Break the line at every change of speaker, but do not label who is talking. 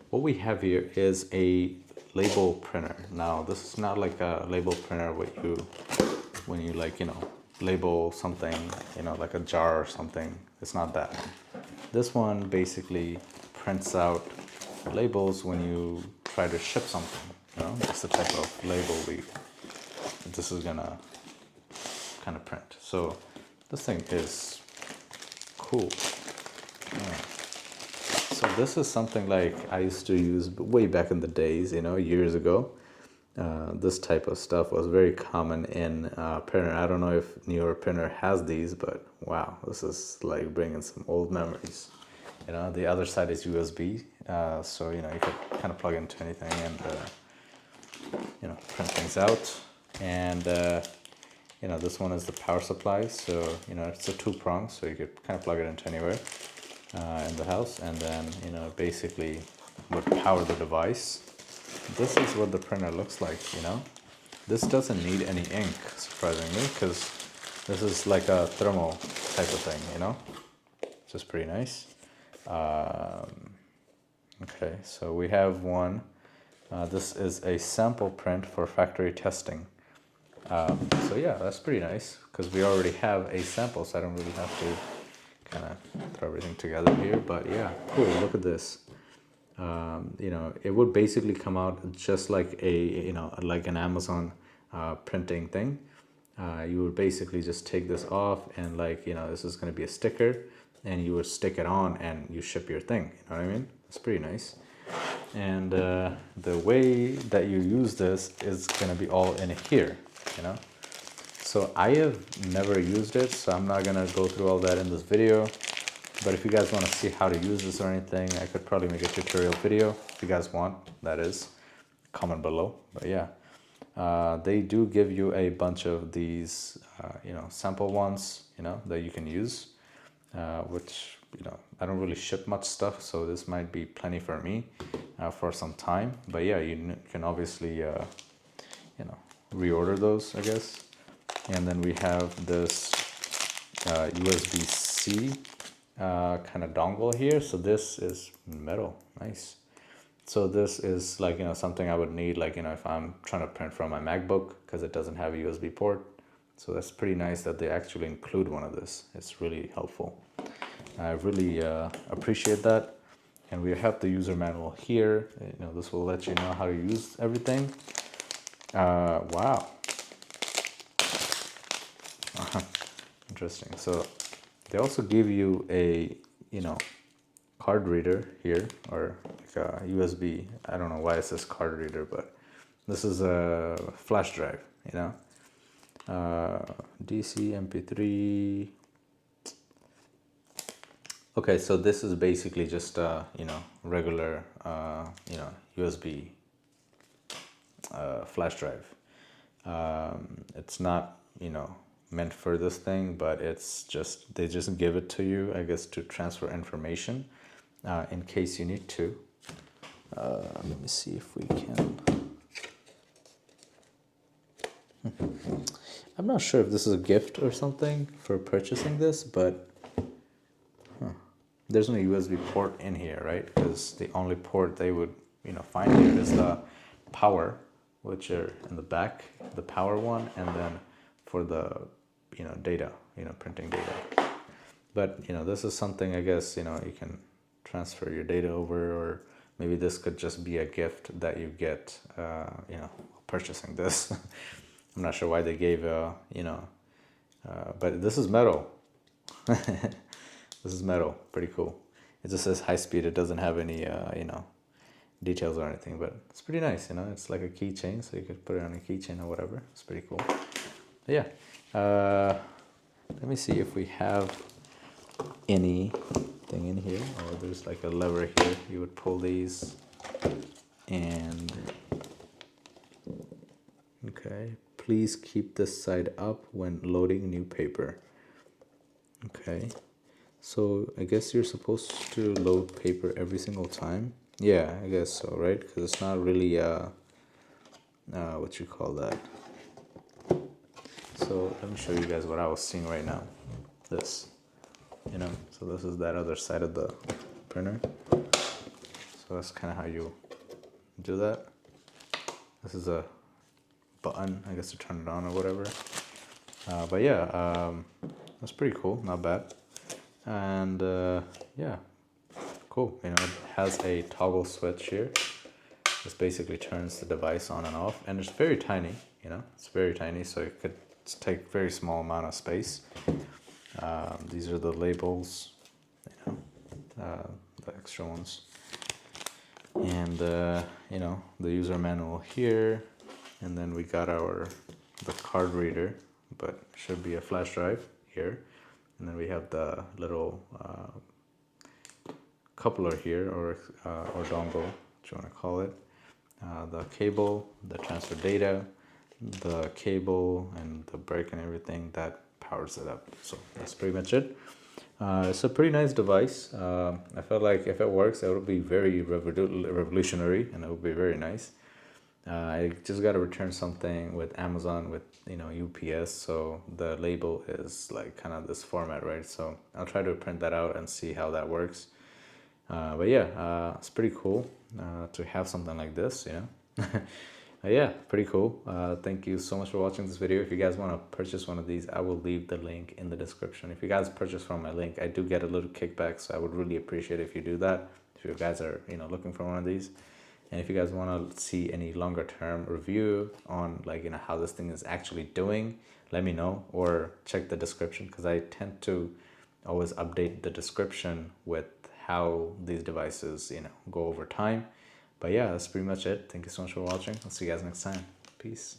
what we have here is a label printer. Now, this is not like a label printer when you like, label something, like a jar or something. It's not that one. This one basically prints out labels when you try to ship something. That's the type of label this is gonna kind of print. So this thing is cool. Yeah. So this is something like I used to use way back in the days, years ago. This type of stuff was very common in printer. I don't know if newer printer has these, but wow, this is like bringing some old memories. The other side is USB, so you could kind of plug into anything and print things out. And this one is the power supply, so it's a 2-prong, so you could kind of plug it into anywhere in the house, and then basically would power the device. This is what the printer looks like. This doesn't need any ink, surprisingly, because this is like a thermal type of thing, which is pretty nice. Okay, so we have one. This is a sample print for factory testing. So yeah, that's pretty nice because we already have a sample, so I don't really have to kind of throw everything together here. But yeah, cool. Look at this. It would basically come out just like like an Amazon printing thing. You would basically just take this off and this is going to be a sticker, and you would stick it on and you ship your thing. You know what I mean? It's pretty nice. And the way that you use this is going to be all in here, So I have never used it, so I'm not going to go through all that in this video. But if you guys want to see how to use this or anything, I could probably make a tutorial video if you guys want, that is. Comment below. But yeah, they do give you a bunch of these, sample ones, that you can use, which, I don't really ship much stuff, so this might be plenty for me for some time. But yeah, you can obviously, reorder those, I guess. And then we have this USB-C kind of dongle here. So this is metal. Nice. So this is like, something I would need, like, if I'm trying to print from my MacBook, because it doesn't have a USB port. So that's pretty nice that they actually include one of this. It's really helpful. I really appreciate that. And we have the user manual here. This will let you know how to use everything. Wow. Interesting. So they also give you a, card reader here, or like a USB. I don't know why it says card reader, but this is a flash drive, DC, MP3. Okay, so this is basically just regular, USB flash drive. It's not, meant for this thing, but it's just, they just give it to you, I guess, to transfer information in case you need to. Let me see if we can. I'm not sure if this is a gift or something for purchasing this, but there's no USB port in here, right? Because the only port they would, find here is the power, which are in the back, the power one, and then for the, data, printing data. But, this is something, I guess, you can transfer your data over, or maybe this could just be a gift that you get, purchasing this. I'm not sure why they gave, but this is metal. This is metal, pretty cool. It just says high speed. It doesn't have any, details or anything, but it's pretty nice. It's like a keychain, so you could put it on a keychain or whatever. It's pretty cool. But yeah, let me see if we have anything in here. Oh, there's like a lever here. You would pull these, and okay. Please keep this side up when loading new paper. Okay. So I guess you're supposed to load paper every single time. Yeah, I guess so, right? Because it's not really what you call that. So let me show you guys what I was seeing right now. This, so this is that other side of the printer. So So that's kind of how you do that. This is a button, I guess, to turn it on or whatever. But yeah, that's pretty cool, not bad. And yeah, cool. You know, it has a toggle switch here. This basically turns the device on and off, and it's very tiny. You know, it's very tiny, so it could take very small amount of space. These are the labels, you know, the extra ones, and you know, the user manual here, and then we got the card reader, but it should be a flash drive here, and then we have the little coupler here, or dongle, what you want to call it, the cable, the transfer data, the cable, and the brick and everything that powers it up. So that's pretty much it. It's a pretty nice device. I felt like if it works, it would be very revolutionary, and it would be very nice. I just got to return something with Amazon, with, you know, UPS, so the label is like kind of this format, right? So I'll try to print that out and see how that works. But yeah, it's pretty cool to have something like this, you know. Yeah, pretty cool. Thank you so much for watching this video. If you guys want to purchase one of these, I will leave the link in the description. If you guys purchase from my link, I do get a little kickback, so I would really appreciate it if you do that. If you guys are, you know, looking for one of these, and if you guys want to see any longer term review on, like, you know, how this thing is actually doing, let me know, or check the description, because I tend to always update the description with how these devices, you know, go over time. But yeah, that's pretty much it. Thank you so much for watching. I'll see you guys next time. Peace.